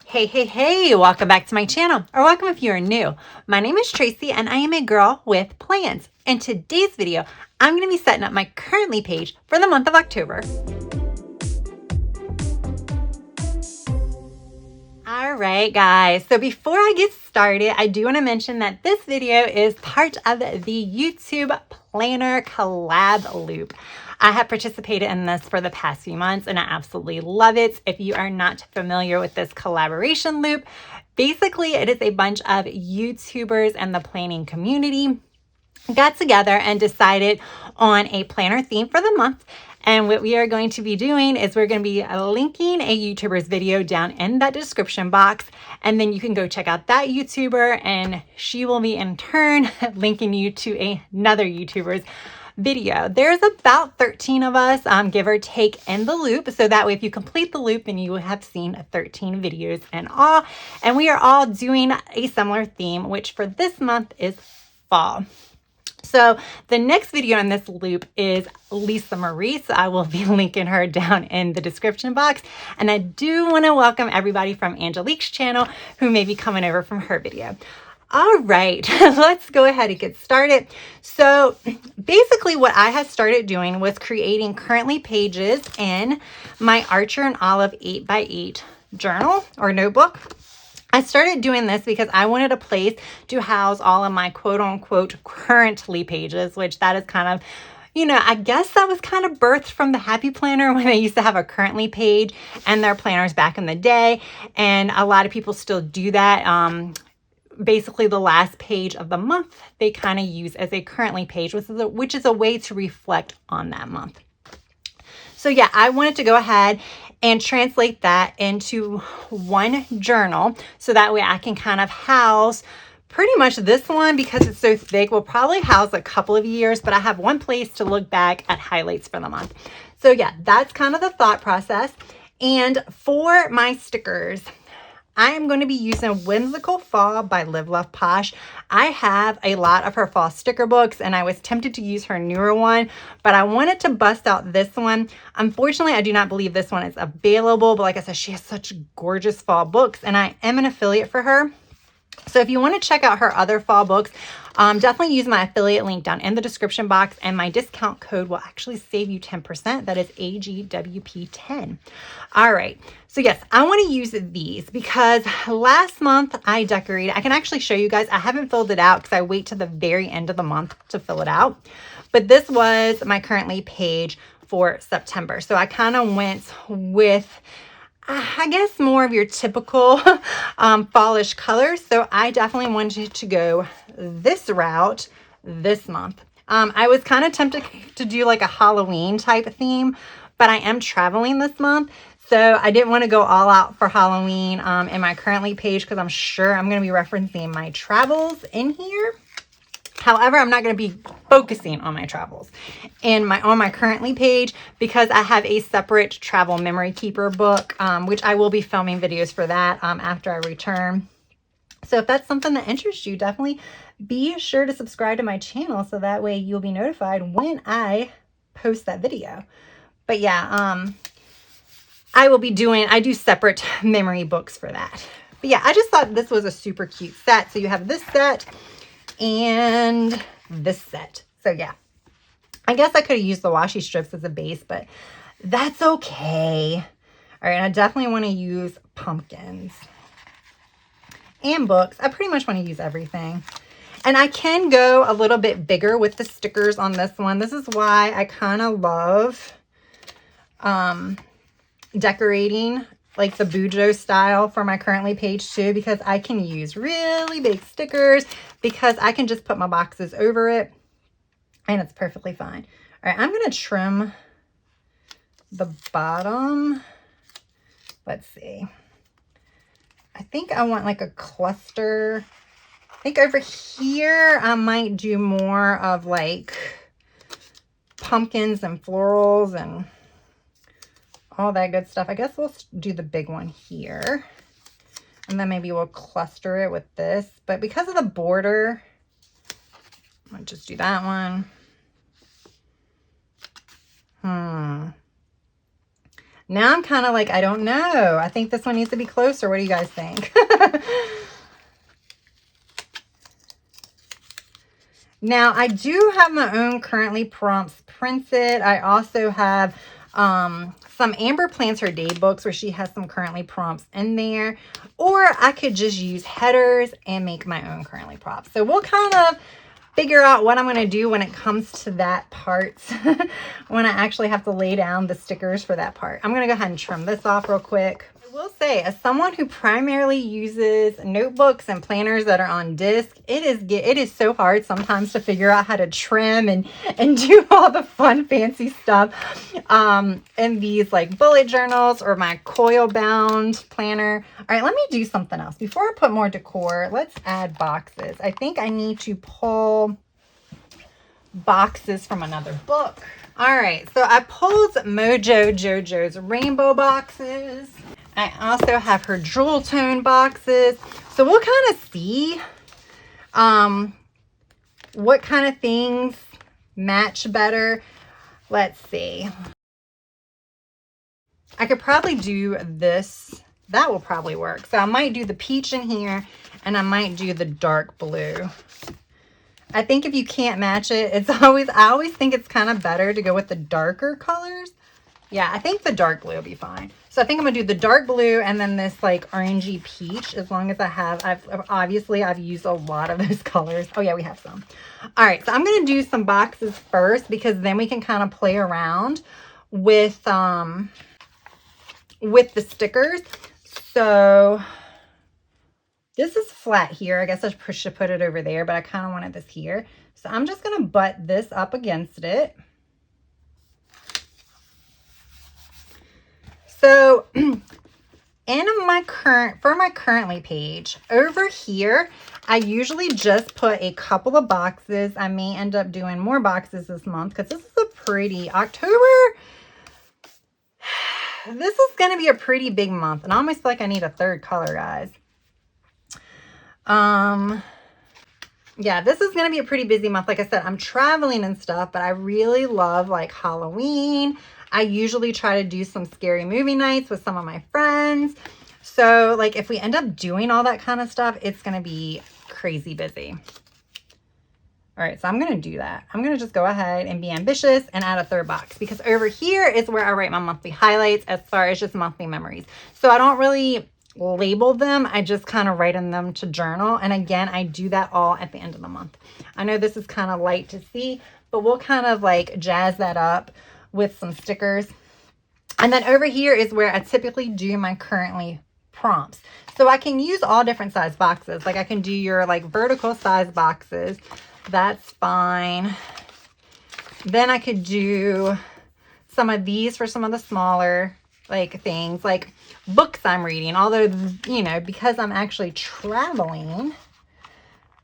Hey, welcome back to my channel, or welcome if you are new. My name is Tracy and I am a girl with plans. In today's video, I'm going to be setting up my Currently page for the month of October. All right, guys, so before I get started, I do want to mention that this video is part of the YouTube Planner Collab Loop. I have participated in this for the past few months and I absolutely love it. If you are not familiar with this collaboration loop, basically it is a bunch of YouTubers and the planning community got together and decided on a planner theme for the month. And what we are going to be doing is we're going to be linking a YouTuber's video down in that description box. And then you can go check out that YouTuber and she will be in turn linking you to another YouTuber's video. There's about 13 of us, give or take, in the loop. So that way, if you complete the loop, then you will have seen 13 videos in all. And we are all doing a similar theme, which for this month is fall. So the next video in this loop is Lisa Marie. So I will be linking her down in the description box. And I do want to welcome everybody from Angelique's channel who may be coming over from her video. All right, let's go ahead and get started. So basically what I had started doing was creating Currently pages in my Archer and Olive 8x8 journal or notebook. I started doing this because I wanted a place to house all of my quote unquote currently pages, which that is kind of, I guess that was kind of birthed from the Happy Planner when they used to have a currently page and their planners back in the day. And a lot of people still do that. Basically the last page of the month, they kind of use as a currently page, which is a way to reflect on that month. So yeah, I wanted to go ahead and translate that into one journal. So that way I can kind of house pretty much this one, because it's so thick, will probably house a couple of years, but I have one place to look back at highlights for the month. So yeah, that's kind of the thought process. And for my stickers, I am going to be using Whimsical Fall by Live Love Posh. I have a lot of her fall sticker books and I was tempted to use her newer one, but I wanted to bust out this one. Unfortunately, I do not believe this one is available, but like I said, she has such gorgeous fall books and I am an affiliate for her. So if you want to check out her other fall books, definitely use my affiliate link down in the description box and my discount code will actually save you 10%. That is AGWP10. All right. So yes, I want to use these because last month I decorated. I can actually show you guys. I haven't filled it out because I wait to the very end of the month to fill it out. But this was my Currently page for September. So I kind of went with, I guess, more of your typical fallish colors. So I definitely wanted to go this route this month. I was kind of tempted to do like a Halloween type theme, but I am traveling this month. So I didn't want to go all out for Halloween in my Currently page because I'm sure I'm going to be referencing my travels in here. However, I'm not going to be focusing on my travels on my Currently page because I have a separate travel memory keeper book, which I will be filming videos for that after I return. So if that's something that interests you, definitely be sure to subscribe to my channel so that way you'll be notified when I post that video. But yeah, I do separate memory books for that. But yeah, I just thought this was a super cute set. So you have this set and this set. So yeah, I guess I could have used the washi strips as a base, but that's okay. All right, I definitely want to use pumpkins and books. I pretty much want to use everything. And I can go a little bit bigger with the stickers on this one. This is why I kind of love decorating like the Bujo style for my Currently page too, because I can use really big stickers because I can just put my boxes over it and it's perfectly fine. All right, I'm going to trim the bottom. Let's see. I think I want like a cluster. I think over here I might do more of like pumpkins and florals and all that good stuff. I guess we'll do the big one here. And then maybe we'll cluster it with this. But because of the border, I'll just do that one. Now I'm kind of like, I don't know. I think this one needs to be closer. What do you guys think? Now, I do have my own currently prompts printed. I also have some Amber Plans Her Day books where she has some currently prompts in there. Or I could just use headers and make my own currently prompts. So we'll kind of figure out what I'm going to do when it comes to that part, when I actually have to lay down the stickers for that part. I'm going to go ahead and trim this off real quick. I will say, as someone who primarily uses notebooks and planners that are on disc, it is so hard sometimes to figure out how to trim and do all the fun fancy stuff in these like bullet journals or my coil bound planner. All right, let me do something else. Before I put more decor, let's add boxes. I think I need to pull boxes from another book. All right, so I pulled Mojo Jojo's rainbow boxes. I also have her jewel tone boxes. So we'll kind of see what kind of things match better. Let's see. I could probably do this. That will probably work. So I might do the peach in here and I might do the dark blue. I think if you can't match it, I always think it's kind of better to go with the darker colors. Yeah, I think the dark blue will be fine. So I think I'm gonna do the dark blue and then this like orangey peach, as long as I've used a lot of those colors. Oh yeah, we have some. All right, so I'm gonna do some boxes first because then we can kind of play around with the stickers. So this is flat here. I guess I should put it over there, but I kind of wanted this here. So I'm just gonna butt this up against it. So for my currently page over here, I usually just put a couple of boxes. I may end up doing more boxes this month because this is a pretty October. This is going to be a pretty big month, and I almost feel like I need a third color, guys. Yeah, this is going to be a pretty busy month. Like I said, I'm traveling and stuff, but I really love like Halloween. I usually try to do some scary movie nights with some of my friends. So like if we end up doing all that kind of stuff, it's going to be crazy busy. All right, so I'm going to do that. I'm going to just go ahead and be ambitious and add a third box because over here is where I write my monthly highlights as far as just monthly memories. So I don't really label them. I just kind of write in them to journal. And again, I do that all at the end of the month. I know this is kind of light to see, but we'll kind of like jazz that up with some stickers. And then over here is where I typically do my currently prompts. So I can use all different size boxes. Like I can do your like vertical size boxes. That's fine. Then I could do some of these for some of the smaller like things like books I'm reading. Although, you know, because I'm actually traveling,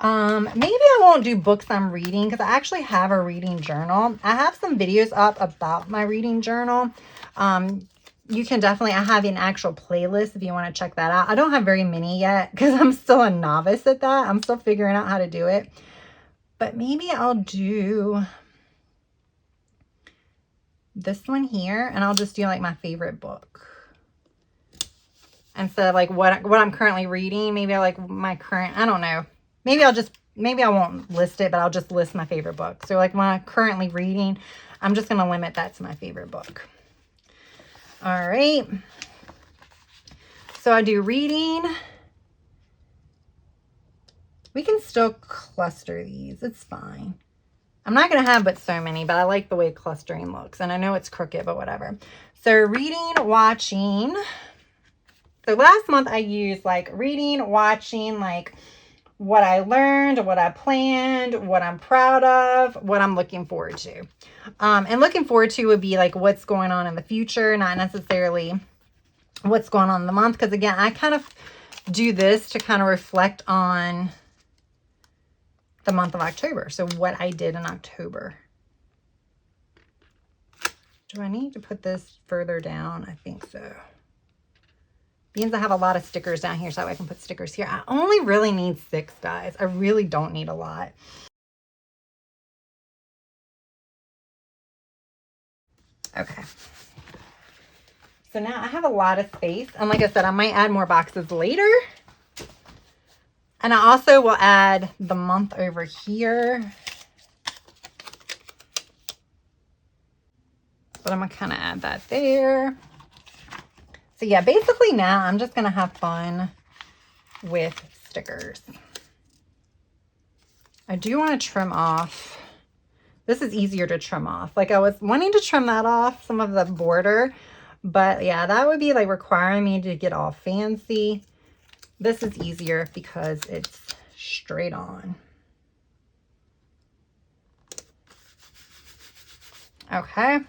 maybe I won't do books I'm reading because I actually have a reading journal. I have some videos up about my reading journal. You can definitely, I have an actual playlist if you want to check that out. I don't have very many yet because I'm still a novice at that. I'm still figuring out how to do it. But maybe I'll do this one here and I'll just do like my favorite book. Instead of like what I'm currently reading, maybe I like my current, I don't know. Maybe I won't list it, but I'll just list my favorite book. So like when I'm currently reading, I'm just going to limit that to my favorite book. All right. So I do reading. We can still cluster these. It's fine. I'm not going to have but so many, but I like the way clustering looks. And I know it's crooked, but whatever. So reading, watching. So last month I used like reading, watching, like what I learned, what I planned, what I'm proud of, what I'm looking forward to. And looking forward to would be like what's going on in the future, not necessarily what's going on in the month. Because again, I kind of do this to kind of reflect on the month of October. So what I did in October. Do I need to put this further down? I think so. Means I have a lot of stickers down here, so that way I can put stickers here. I only really need 6, guys. I really don't need a lot. Okay. So now I have a lot of space. And like I said, I might add more boxes later. And I also will add the month over here. But I'm going to kind of add that there. So yeah, basically now I'm just going to have fun with stickers. I do want to trim off. This is easier to trim off. Like I was wanting to trim that off, some of the border. But yeah, that would be like requiring me to get all fancy. This is easier because it's straight on. Okay.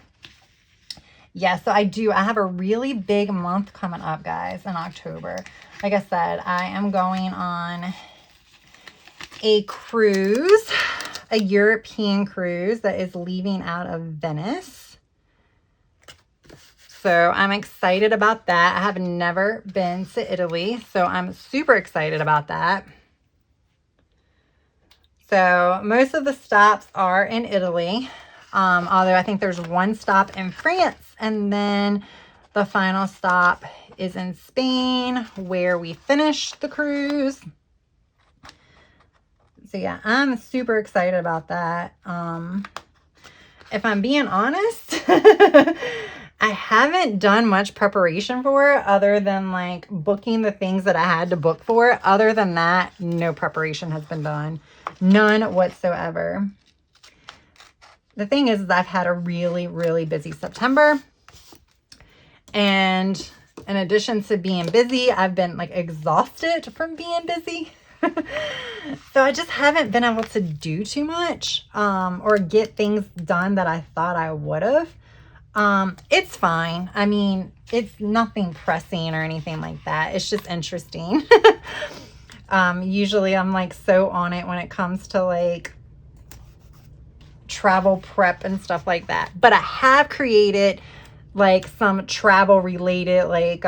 Yeah, so I have a really big month coming up, guys, in October. Like I said, I am going on a cruise, a European cruise that is leaving out of Venice. So I'm excited about that. I have never been to Italy, so I'm super excited about that. So most of the stops are in Italy, although I think there's one stop in France, and then the final stop is in Spain, where we finish the cruise. So yeah, I'm super excited about that. If I'm being honest, I haven't done much preparation for it other than like booking the things that I had to book for it. Other than that, no preparation has been done. None whatsoever. The thing is I've had a really, really busy September. And in addition to being busy, I've been like exhausted from being busy. So I just haven't been able to do too much or get things done that I thought I would have. It's fine. I mean, it's nothing pressing or anything like that. It's just interesting. Usually I'm like so on it when it comes to like travel prep and stuff like that. But I have created like some travel related like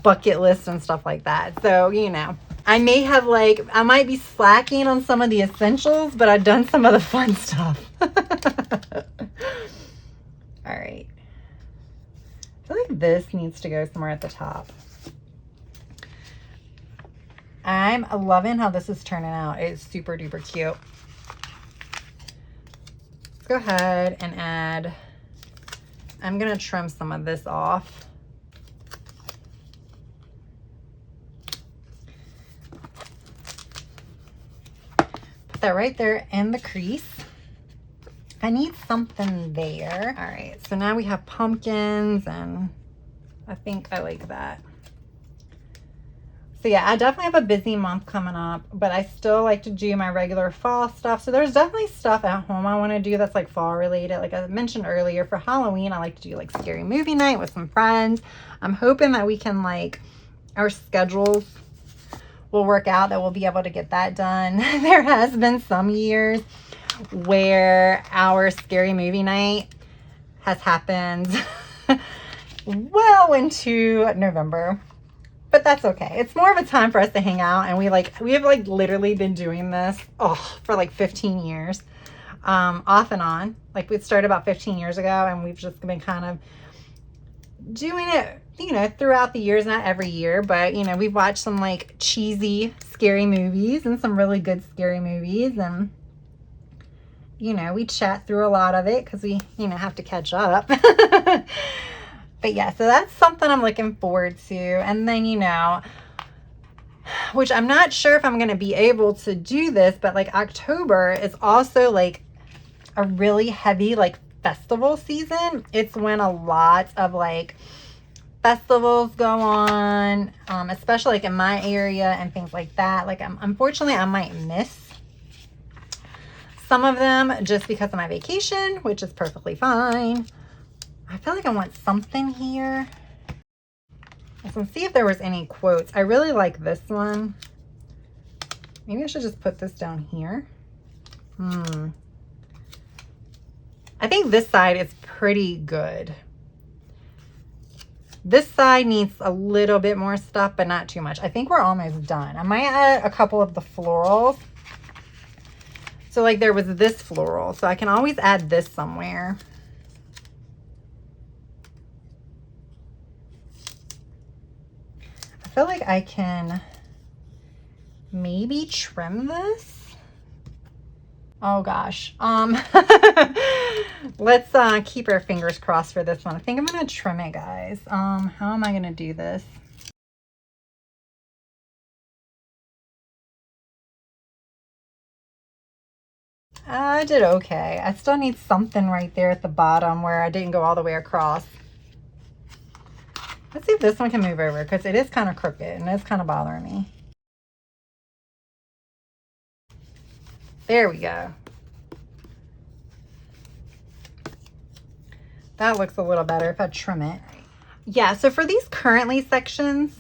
bucket lists and stuff like that. So, you know, I may have like, I might be slacking on some of the essentials, but I've done some of the fun stuff. All right. I feel like this needs to go somewhere at the top. I'm loving how this is turning out. It's super duper cute. Let's go ahead and add, I'm going to trim some of this off. Put that right there in the crease. I need something there. All right, so now we have pumpkins, and I think I like that. So yeah, I definitely have a busy month coming up, but I still like to do my regular fall stuff. So there's definitely stuff at home I want to do that's like fall related. Like I mentioned earlier, for Halloween, I like to do like scary movie night with some friends. I'm hoping that we can like, our schedules will work out, that we'll be able to get that done. There has been some years where our scary movie night has happened well into November, but that's okay. It's more of a time for us to hang out, and we have like literally been doing this for like 15 years, off and on. Like we started about 15 years ago, and we've just been kind of doing it, you know, throughout the years, not every year, but you know, we've watched some like cheesy scary movies and some really good scary movies, and you know, we chat through a lot of it because we, you know, have to catch up. But yeah, so that's something I'm looking forward to. And then, you know, which I'm not sure if I'm going to be able to do this, but like October is also like a really heavy like festival season. It's when a lot of like festivals go on, especially like in my area and things like that. Like unfortunately, I might miss some of them just because of my vacation, which is perfectly fine. I feel like I want something here. Let's see if there was any quotes. I really like this one. Maybe I should just put this down here. I think this side is pretty good. This side needs a little bit more stuff, but not too much. I think we're almost done. I might add a couple of the florals. So like there was this floral, so I can always add this somewhere. feel like I can maybe trim this. Oh gosh. Let's keep our fingers crossed for this one. I think I'm gonna trim it, guys. How am I gonna do this? I did okay. I still need something right there at the bottom where I didn't go all the way across. Let's see if this one can move over, because it is kind of crooked and it's kind of bothering me. There we go. That looks a little better if I trim it. Yeah, so for these currently sections,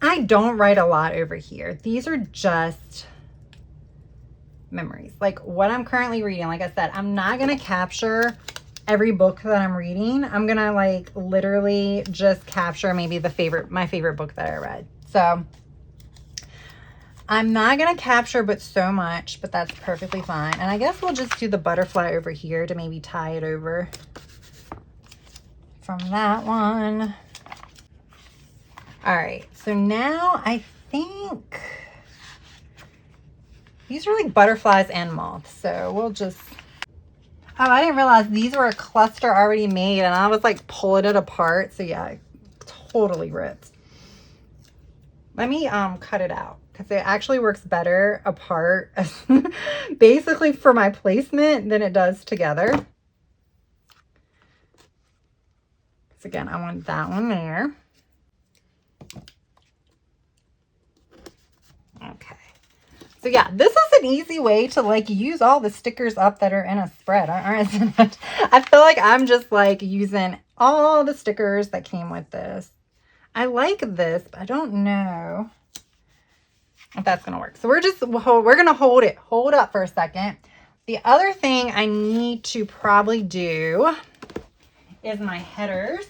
I don't write a lot over here. These are just memories. Like what I'm currently reading, like I said, I'm not going to capture every book that I'm reading. I'm going to like literally just capture maybe my favorite book that I read. So I'm not going to capture but so much, but that's perfectly fine. And I guess we'll just do the butterfly over here to maybe tie it over from that one. All right, so now I think these are like butterflies and moths. So we'll just, oh, I didn't realize these were a cluster already made and I was like pulling it apart. So yeah, totally ripped. Let me cut it out because it actually works better apart basically for my placement than it does together. So again, I want that one there. Okay. So yeah, this is an easy way to like use all the stickers up that are in a spread. I feel like I'm just like using all the stickers that came with this. I like this, but I don't know if that's going to work. So we're going to hold up for a second. The other thing I need to probably do is my headers.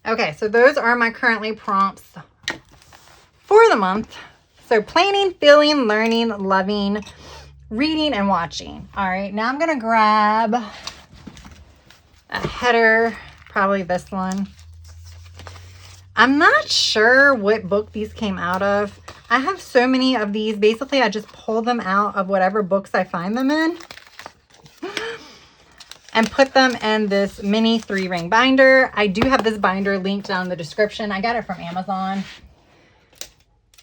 Okay, so those are my currently prompts for the month. So planning, feeling, learning, loving, reading, and watching. All right, now I'm going to grab a header, probably this one. I'm not sure what book these came out of. I have so many of these. Basically, I just pull them out of whatever books I find them in and put them in this mini 3-ring binder. I do have this binder linked down in the description. I got it from Amazon.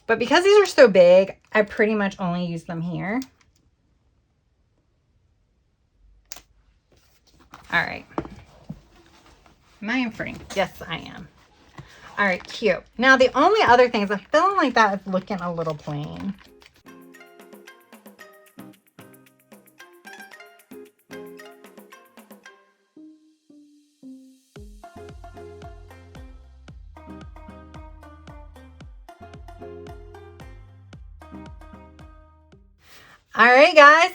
But because these are so big, I pretty much only use them here. All right. Am I in frame? Yes, I am. All right, cute. Now, the only other things, I'm feeling like that is looking a little plain. All right, guys,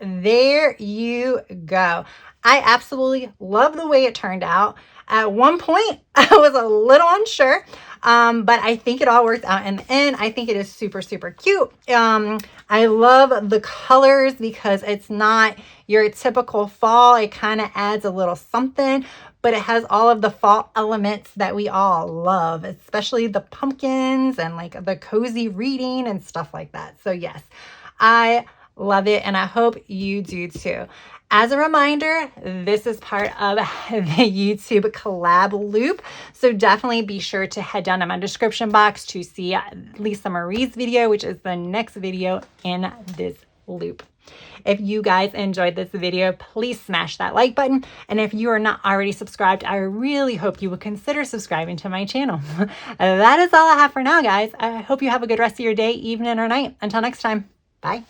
there you go. I absolutely love the way it turned out. At one point, I was a little unsure, but I think it all works out in the end. I think it is super, super cute. I love the colors because it's not your typical fall. It kind of adds a little something, but it has all of the fall elements that we all love, especially the pumpkins and like the cozy reading and stuff like that. So yes, I love it, and I hope you do too. As a reminder, this is part of the YouTube collab loop. So definitely be sure to head down to my description box to see Lisa Marie's video, which is the next video in this loop. If you guys enjoyed this video, please smash that like button. And if you are not already subscribed, I really hope you will consider subscribing to my channel. That is all I have for now, guys. I hope you have a good rest of your day, evening, or night. Until next time, bye.